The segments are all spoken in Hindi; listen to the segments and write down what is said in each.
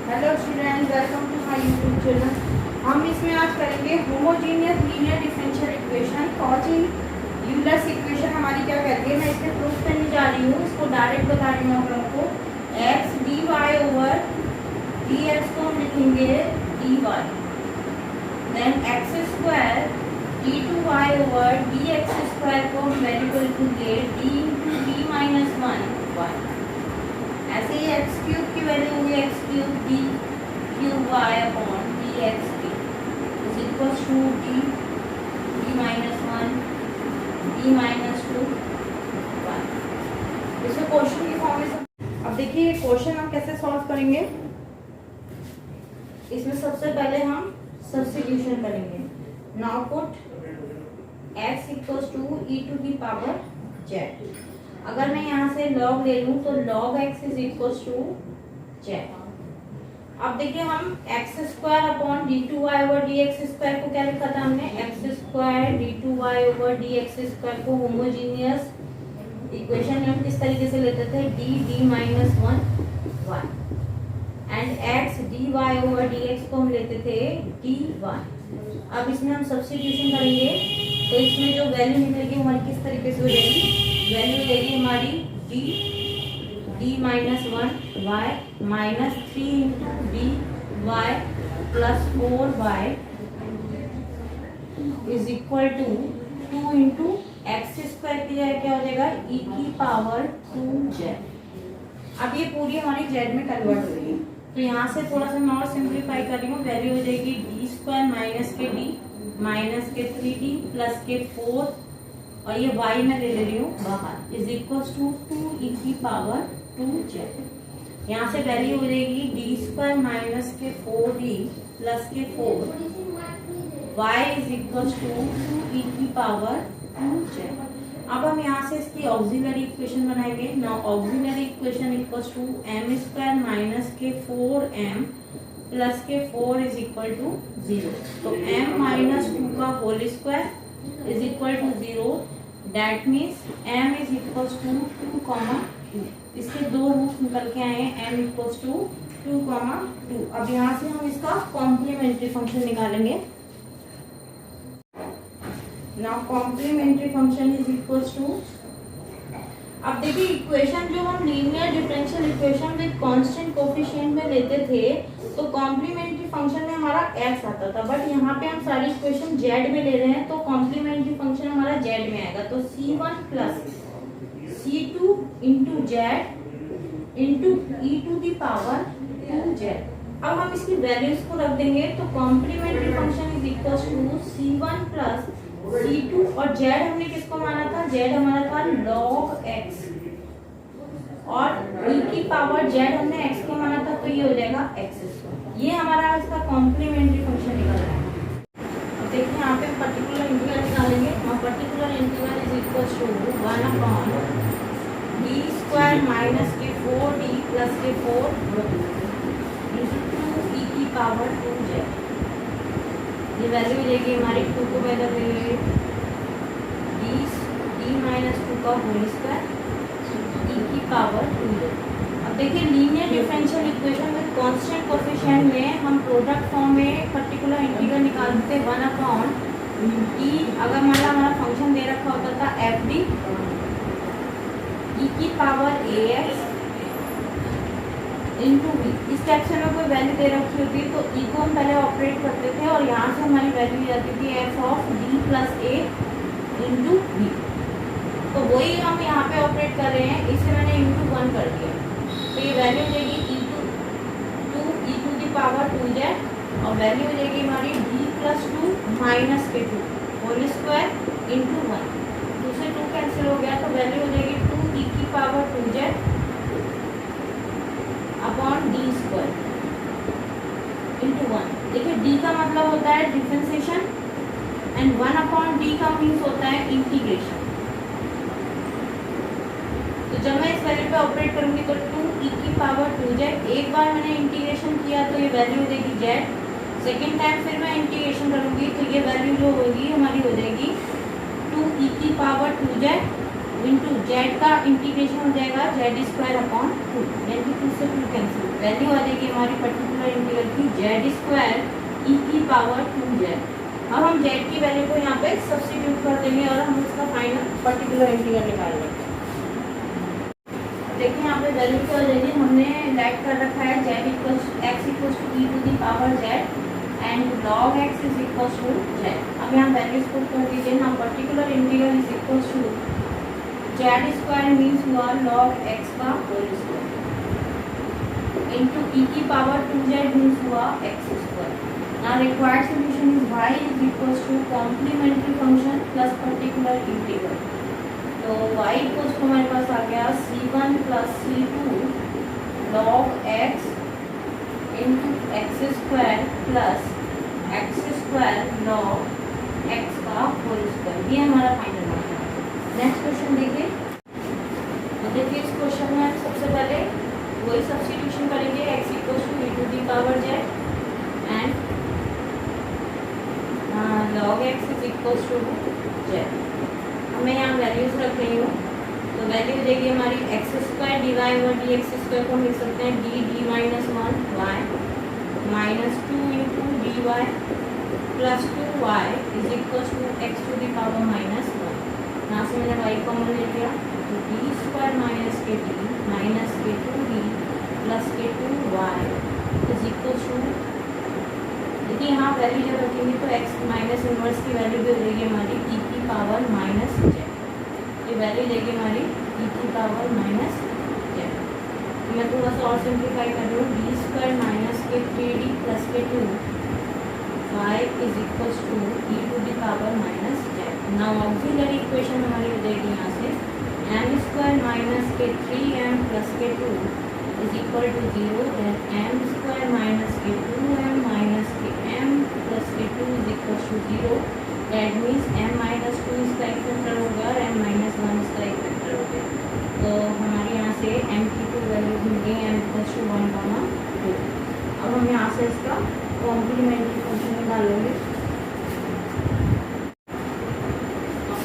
Hello student, welcome to my YouTube channel. हम इसमें आज करेंगे homogeneous linear differential equation. Cauchy Euler's equation हमारी क्या कहती है, मैं इसमें प्रूफ करने जा रही हूँ। इसको डायरेक्ट बता रही हूँ आप लोगों को। X D Y over D X को हम लिखेंगे D Y, then X square D two Y over D X square को हम वैल्यू को लिखेंगे D into D minus one Y. ऐसे ही एक्स क्यूब की वैल्यू होगी X cube D cube Y upon D X cube is equal to D D minus one D minus two Y. इसको क्वेश्चन की फॉर्म में अब देखिए ये क्वेश्चन हम कैसे सॉल्व करेंगे। इसमें सबसे पहले हम सब्स्टिट्यूशन करेंगे। Now put X equals to E to the power Z. अगर मैं यहाँ से log ले लूँ तो log x is equal to Z. अब देखिए हम X square upon D two Y over D X square को क्या लिखा था हमने, X square D two Y over D X square को होमोजीनियस इक्वेशन में हम किस तरीके से लेते थे, D D minus one Y and X D Y over D X को हम लेते थे डी वाई। अब इसमें हम सब्स्टिट्यूशन करेंगे तो इसमें जो वैल्यू निकलेगी हमारी किस तरीके से हो जाएगी, वैल्यू देगी हमारी D D minus one Y minus three into D Y plus four Y is equal to two into X square की जगह क्या हो जाएगा ई की पावर टू जेड। अब ये पूरी हमारी जेड में कन्वर्ट हो रही है तो यहाँ से थोड़ा सा मैं और सिंप्लीफाई कर रही हूँ। वैल्यू हो जाएगी D square minus k D minus के थ्री डी प्लस के फोर और ये y में ले रही हूँ बाहर इज इक्वल टू टू ई की पावर टू जेड। यहाँ से वैल्यू हो जाएगी डी स्क्वायर माइनस के फोर डी प्लस के four y is equal to two ई की पावर टू जेड। अब हम यहाँ से इसकी ऑक्सिलरी इक्वेशन बनाएंगे। Now auxiliary equation equal to M square minus के फोर एम प्लस के four is equal to zero. तो m माइनस टू का whole square is equal to zero. That means m is equals to 2, 2। इसके दो रूट निकल के आए हैं, m equals to 2, 2। अब यहाँ से हम इसका कॉम्प्लीमेंट्री फंक्शन निकालेंगे। Now complementary function is equals to, अब देखिए इक्वेशन जो हम linear differential equation with constant coefficient में लेते थे तो कॉम्प्लीमेंट्री फंक्शन में हमारा x आता था, बट यहाँ पे हम सारी इक्वेशन z में ले रहे हैं तो कॉम्प्लीमेंट्री फंक्शन हमारा z में आएगा। तो c1 plus c2 into Z into E to the power two Z. अब हम इसकी वैल्यूज को रख देंगे तो complementary function is equal to c1 plus c2 और z हमने किसको माना था, z हमारा था log x और e की पावर z हमने x को माना था तो ये हो जाएगा x स्क्वायर। ये हमारा इसका कॉम्प्लीमेंट्री फंक्शन निकल रहा है। अब देखिए यहाँ पे पर्टिकुलर इंटीग्रल निकालेंगे और particular integral is equal to one upon D square minus के फोर डी प्लस के फोर इंटू टू ई की पावर टू जेड। ये वैल्यू मिलेगी हमारी टू को पहले मिलेगी डी माइनस टू का होल स्क्वायर ई की पावर टू जेड। अब देखिए linear differential equation with constant coefficient में हम प्रोडक्ट फॉर्म में पर्टिकुलर इंटीग्रल निकालते थे वन अपॉन डी। अगर मान लो हमारा फंक्शन दे रखा होता था एफ डी ई की पावर ए एक्स इंटू बी। इस टाइप से हमें कोई वैल्यू दे रखी होती तो ई को हम पहले ऑपरेट करते थे और यहाँ से हमारी वैल्यू जाती थी F of D plus A into B. तो वही हम यहाँ पे ऑपरेट कर रहे हैं, इसे मैंने इंटू वन कर दिया तो ये वैल्यू देगी e to the power two z और वैल्यू देगी हमारी डी प्लस टू माइनस के two whole square into one. दूसरे टू कैंसिल हो गया तो वैल्यू हो जाएगी टू ई की power two z upon D square into one. देखिए डी का मतलब होता है differentiation and one upon D का मीन्स होता है इंटीग्रेशन। तो जब मैं इस वैल्यू पे ऑपरेट करूंगी तो टू ई की पावर टू जेड, एक बार मैंने इंटीग्रेशन किया तो ये वैल्यू देगी जेड, सेकेंड टाइम फिर मैं इंटीग्रेशन करूंगी तो ये वैल्यू जो होगी हमारी हो जाएगी टू ई की power two Z into Z का इंटीग्रेशन हो जाएगा जेड स्क्वायर अपॉन टू, यानी कि टू से टू कैंसिल, वैल्यू आ जाएगी हमारी पर्टिकुलर इंटीग्रल की जेड स्क्वायर ई की पावर टू जेड। अब हम जेड की वैल्यू को यहाँ पे सब्स्टिट्यूट कर देंगे और हम उसका फाइनल पर्टिकुलर इंटीग्रल निकाल लेंगे। देखिए यहाँ पे वैल्यू क्या हो जाएगी, हमने लेट कर रखा है Z equal X equal to E to the power Z and log X is equal to Z. अब यहाँ वैल्यूज पुट कर दीजिए ना, particular integral is equal to Z square means हुआ लॉग एक्स का होल स्क्वायर इंटू ई की पावर टू जेड मीन्स हुआ X square. Now required solution is y is equal to complementary function plus particular integral. तो y इक्वल टू हमारे पास आ गया c1 plus c2 log x into X square plus x square log X का होल स्क्वायर। ये हमारा फाइनल आंसर है। नेक्स्ट क्वेश्चन देखिए। तो देखिए इस क्वेश्चन में हम सबसे पहले वही सब्स्टिट्यूशन करेंगे, x equal to E to the power Z and log X is equal to Z. मैं यहाँ वैल्यूज रख रही हूँ, तो वैल्यू देगी हमारी एक्स स्क्वायर डी वाई और डी एक्स स्क्वायर को लिख सकते हैं D D minus one Y minus two into D Y plus two Y is equal to X to the power minus one. यहाँ से मैंने वाई कॉमन ले लिया, तो डी स्क्वायर माइनस के टू डी प्लस के two Y is equal to, देखिए यहाँ वैल्यू जब रखेंगे तो x माइनस इनवर्स की वैल्यू भी हो जाएगी हमारी e की पावर माइनस जेड। ये वैल्यू देगी हमारी e की पावर माइनस जेड। मैं थोड़ा सा और सिंप्लीफाई कर रही हूँ, डी स्क्वायर माइनस के थ्री डी प्लस के two Y is equal to E to the power minus Z. Now auxiliary equation हमारी हो जाएगी यहाँ से एम स्क्वायर माइनस के थ्री एम प्लस के two is equal to zero, then M square minus के टू एम माइनस के एम प्लस के two is equal to zero. That means M minus two इसका एक फैक्टर हो गया और एम माइनस वन इसका एक फैक्टर हो गया। तो हमारे यहाँ से एम की टू वैल्यू मिल गई M equal to one comma two. अब हम यहाँ से इसका कॉम्प्लीमेंट्री फंक्शन निकालेंगे।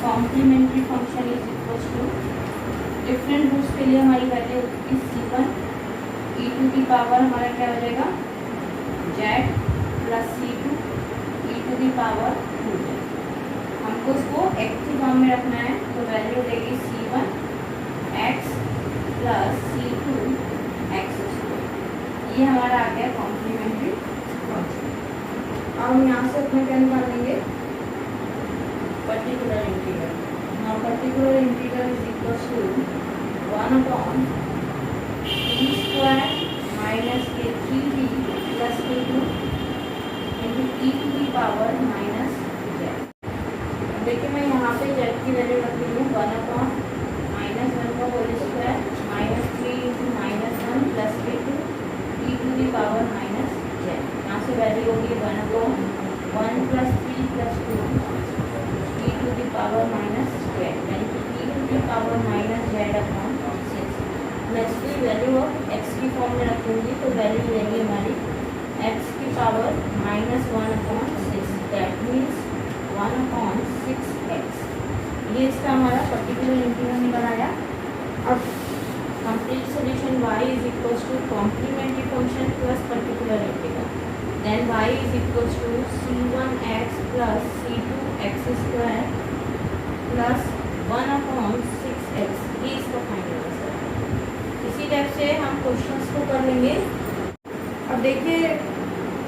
Complementary function is equal to different roots के लिए हमारी वैल्यू होगी c1 ई टू की पावर हमारा क्या हो जाएगा Z plus c2 E two की पावर टू जेड। हमको इसको एक्स की फॉर्म में रखना है, तो वैल्यू देगी c1 x plus c2 X square. ये हमारा आ गया कॉम्प्लीमेंट्री फंक्शन। अब हम यहाँ से अपने क्या निकालेंगे particular integral. Now particular integral is equal to one upon D square minus के थ्री डी प्लस के two into E to the power minus Z. देखिए मैं यहाँ पे जेड की वैल्यू रख रही हूँ वन अपॉन माइनस वन का whole square minus three into minus one plus के two E to the power minus z. यहाँ से वैल्यू होगी one upon one plus three plus two E to the power minus z, यानी कि e to the power minus z upon six. मैं इसकी वैल्यू ऑफ एक्स की फॉर्म में रखूँगी, तो वैल्यू रहेगी हमारी एक्स की power minus one upon six, that means one upon six X. ये इसका हमारा पर्टिकुलर इंटीग्रल निकल आया। अब complete solution y is equal to complementary function plus particular integral, then y is equal to c1x plus c2 X square plus one upon six X. ये इसका फाइनल आंसर है। इसी टाइप से हम क्वेश्चंस को कर लेंगे। अब देखिए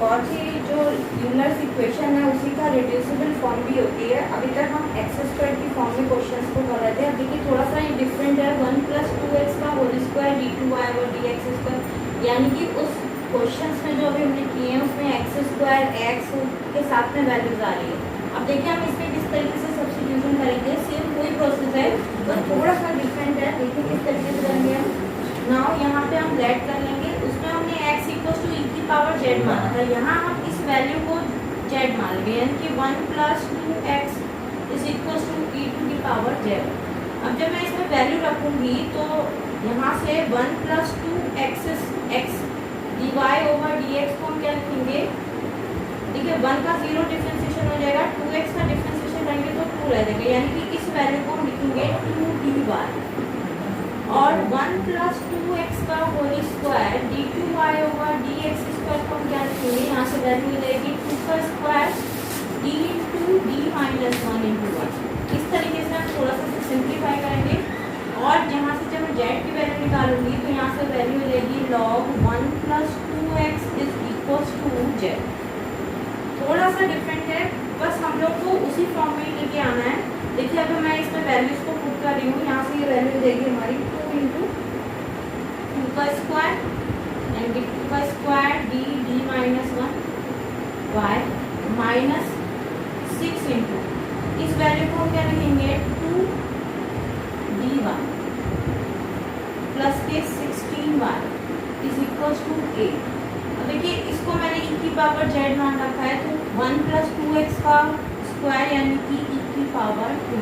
बहुत ही जो यूलर्स इक्वेशन है उसी का रिड्यूसिबल फॉर्म भी होती है। अभी तक हम एक्स स्क्वायर की फॉर्म में क्वेश्चंस को कर रहे थे। अब देखिए थोड़ा सा ये डिफरेंट है, वन प्लस टू एक्स का whole square D two Y और डी एक्स स्क्वायर, यानी कि उस क्वेश्चंस में जो अभी हमने किए हैं उसमें एक्स स्क्वायर एक्स के साथ में वैल्यूज आ रही है। अब देखिए हम इसमें किस तरीके से सब्स्टिट्यूशन करेंगे, सेम कोई प्रोसेस है बस थोड़ा सा डिफरेंट है। देखिए किस तरीके से करेंगे हम। नाउ यहाँ पे हम लेट कर लेंगे, उसमें हमने x इक्वल टू ई की पावर जेड माना था, यहाँ हम इस वैल्यू को जेड मान लेंगे, यानी कि one plus two X is equal to E two की पावर जेड। अब जब मैं इसमें वैल्यू रखूँगी तो यहाँ से one plus two X D Y over D X को हम क्या लिखेंगे, देखिए वन का जीरो डिफ्रेंसिएशन हो जाएगा, टू एक्स का डिफ्रेंसिएशन उठाएंगे तो 2 रह जाएगा, यानी कि इस वैल्यू को हम लिखेंगे 2dy और 1 प्लस 2x का होल स्क्वायर d2y होगा dx स्क्वायर को हम क्या लिखेंगे, यहाँ से वैल्यू हो जाएगी 2 का square d into D minus 1 into 1। इस तरीके से हम थोड़ा सा सिंप्लीफाई करेंगे और जहाँ से जब मैं z की वैल्यू निकालूंगी तो यहाँ से वैल्यू हो जाएगी log 1 plus 2x is equals to z। थोड़ा सा डिफरेंट है, बस हम लोग को उसी फॉर्म में लेके आना है। देखिए अगर मैं इसमें वैल्यूज को पुट कर रही हूँ, यहाँ से ये वैल्यू देगी हमारी 2 इंटू 2 का स्क्वायर एंड 2 का square D minus 1 Y minus 6 into इस वैल्यू को हम क्या लिखेंगे 2 डी वाई प्लस के 16 वाई इज इक्वल्स टू 8। अब देखिए इसको मैंने e की पावर z मान रखा है, तो 1 प्लस 2x का स्क्वायर यानी कि e की पावर 2।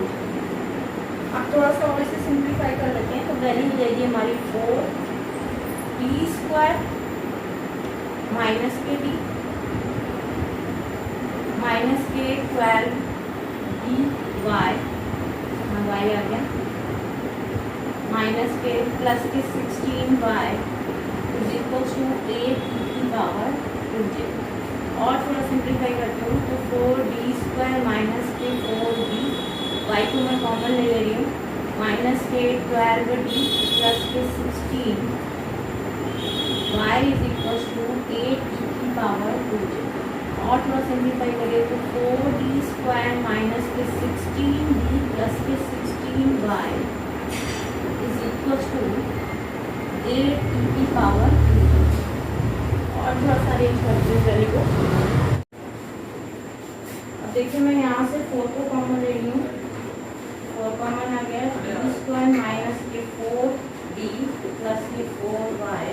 अब थोड़ा सा और इसे सिंप्लीफाई कर लेते हैं, तो वैल्यू हो जाएगी हमारी 4 D square minus k D minus के 12 डी वाई आ गया माइनस के प्लस के 16 वाई इज इक्वल्स टू 8 की पावर 2j। और थोड़ा सिंप्लीफाई करती हूँ तो 4d स्क्वायर माइनस के 4d वाई को मैं कॉमन ले रही हूँ माइनस के 12d प्लस के 16 वाई इज इक्वल्स टू 8 की पावर 2j। और थोड़ा सिंप्लीफाई करिए तो 4d स्क्वायर माइनस के 16d प्लस के 16 वाई इज इक्वल्स टू 8 की पावर 2j। और थोड़ा सा अरेंज करते हैं वैल्यू को। अब देखिए मैं यहाँ से 4 को कॉमन ले रही हूँ, 4 कॉमन आ गया डी स्क्वायर माइनस के 4d प्लस के 4y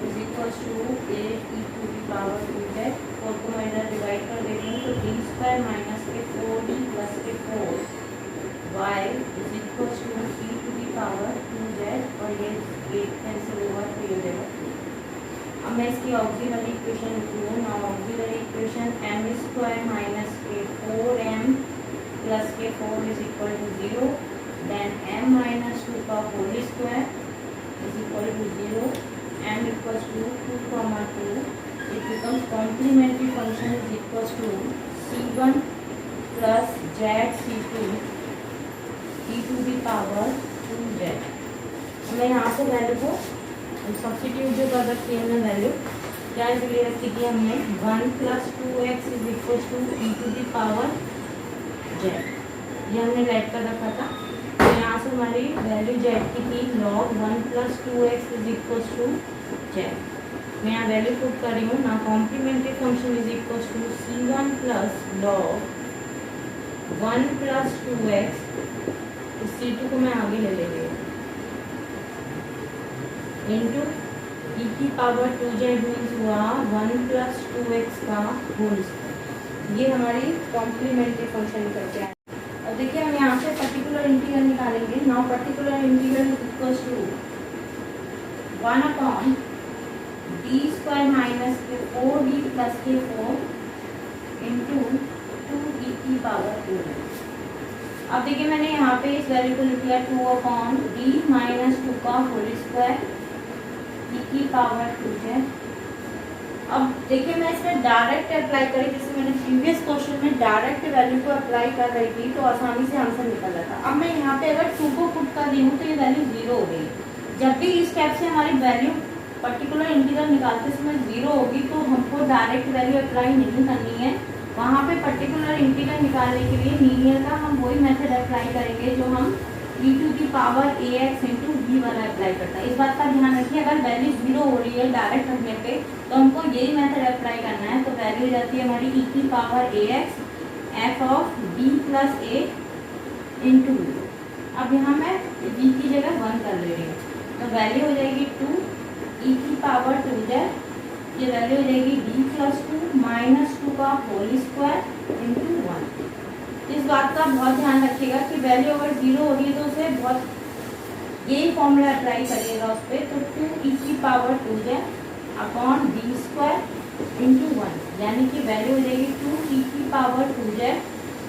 इज इक्वल्स टू 8 की पावर 2j। 4 को मैं इधर डिवाइड कर देती हूँ तो डी स्क्वायर माइनस के 4d प्लस के 4y is equals to e की पावर 2j और ये 8 कैंसिल होगा तो ये हो जाएगा। अब मैं इसकी ऑक्सिलरी इक्वेशन लिखती हूँ ना, auxiliary equation m square minus के 4m प्लस के 4 is equal to 0 then m minus 2 का whole square is equal to 0 m equals to 2 comma 2 it becomes complementary function is equals to c1 plus zc2 e to the power 2z। मैं यहाँ से वैल्यू को सब्स्टिट्यूट जो कर रखी है हमने वैल्यू क्या ले रखी थी हमने 1 plus 2x is equals to e to the power z, ये हमने राइट कर रखा था। तो यहाँ से हमारी वैल्यू z की थी log 1 plus 2x is equals to z। मैं यहाँ वैल्यू पुट कर रही हूँ ना, complementary function is equals to c1 plus log 1 plus 2x, c2 को मैं आगे ले रही हूँ इंटू ई की पावर 2j मीन्स हुआ 1 प्लस 2x का होल स्क्वायर। ये हमारी कॉम्प्लीमेंट्री फंक्शन करके आए। और देखिए हम यहाँ से पर्टिकुलर इंटीग्रल निकालेंगे। Now particular integral equals to 1 upon D square minus के 4d प्लस के 4 इंटू 2e की पावर 2। अब देखिए मैंने यहाँ पे इस वैल्यू को लिख लिया 2 अपॉन डी माइनस 2 का होल स्क्वायर e की पावर 2j। अब देखिए मैं इसमें डायरेक्ट अप्लाई करी, जैसे मैंने प्रीवियस क्वेश्चन में डायरेक्ट वैल्यू को अप्लाई कर रही थी तो आसानी से आंसर निकल जाता। अब मैं यहाँ पे अगर 2 को पुट कर रही हूँ तो ये वैल्यू 0 हो गई। जब भी इस स्टेप से हमारी वैल्यू पर्टिकुलर इंटीग्रल निकालते समय 0 होगी तो हमको डायरेक्ट वैल्यू अप्लाई नहीं करनी है। वहाँ पे पर्टिकुलर इंटीग्रल निकालने के लिए लीनियर का हम वही मेथड अप्लाई करेंगे जो हम e टू की पावर ax इंटू v वाला अप्लाई करता है। इस बात का ध्यान रखिए, अगर वैल्यू 0 हो रही है डायरेक्ट रखने पे तो हमको यही मेथड अप्लाई करना है। तो वैल्यू हो जाती है हमारी e की power ax f of b plus a into v। अब यहाँ मैं v की जगह 1 कर ले रही हूँ तो वैल्यू हो जाएगी 2 e की पावर 2j, ये वैल्यू हो जाएगी d प्लस 2 माइनस 2 का होल स्क्वायर इंटू 1। इस बात का बहुत ध्यान रखिएगा कि वैल्यू अगर 0 हो रही है तो उसे बहुत यही फॉर्मूला अप्लाई करिएगा उस पर। तो 2e की power 2j upon d square into 1, यानी कि वैल्यू हो जाएगी 2e की पावर 2j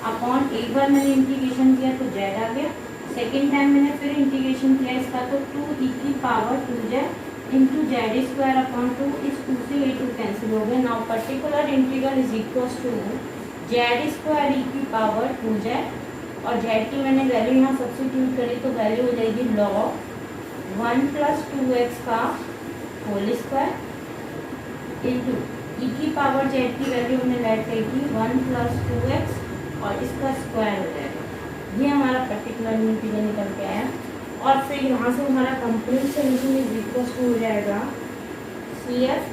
अपॉन एक बार मैंने इंटीग्रेशन किया तो जेड आ गया, सेकेंड टाइम मैंने फिर इंटीग्रेशन किया इसका तो 2e⁻2z into Z square upon 2, इस 2 से ये 2 कैंसिल हो गया। Now particular integral is equals to Z square e⁻2z, और जेड की मैंने वैल्यू यहाँ सब्स्टिट्यूट करी तो वैल्यू हो जाएगी log 1 + 2x का होल स्क्वायर इंटू e⁻z की वैल्यू हमने लेट करी थी 1 + 2x और इसका स्क्वायर हो जाएगा। ये हमारा पर्टिकुलर इंटीग्रल निकल के आया, और फिर यहाँ से हमारा complete solution is equal to हो जाएगा CF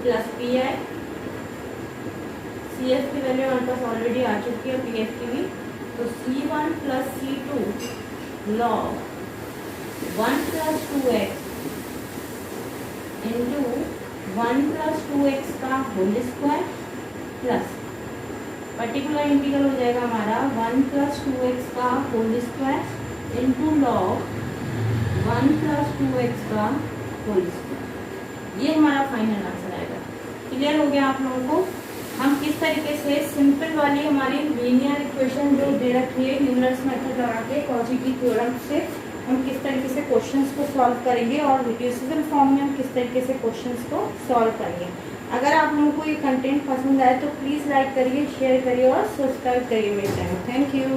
+ PI। CF की वैल्यू हमारे पास ऑलरेडी आ चुकी है, PF की भी, तो C1 + C2 log 1 + 2x into 1 + 2x का होल स्क्वायर प्लस पर्टिकुलर इंटीग्रल हो जाएगा हमारा 1 + 2x का whole square into log 1 + 2x का होल स्क्वायर। ये हमारा फाइनल आंसर आएगा। क्लियर हो गया आप लोगों को? हम किस तरीके से सिंपल वाली हमारी लीनियर इक्वेशन जो दे रखी है यूलर्स मेथड लगा के कॉची की थ्योरम से हम किस तरीके से क्वेश्चंस को सॉल्व करेंगे और रिड्यूसिबल फॉर्म में हम किस तरीके से क्वेश्चंस को सॉल्व करेंगे। अगर आप लोगों को ये कंटेंट पसंद आए तो प्लीज़ लाइक करिए, शेयर करिए और सब्सक्राइब करिए मेरे चैनल। Thank you.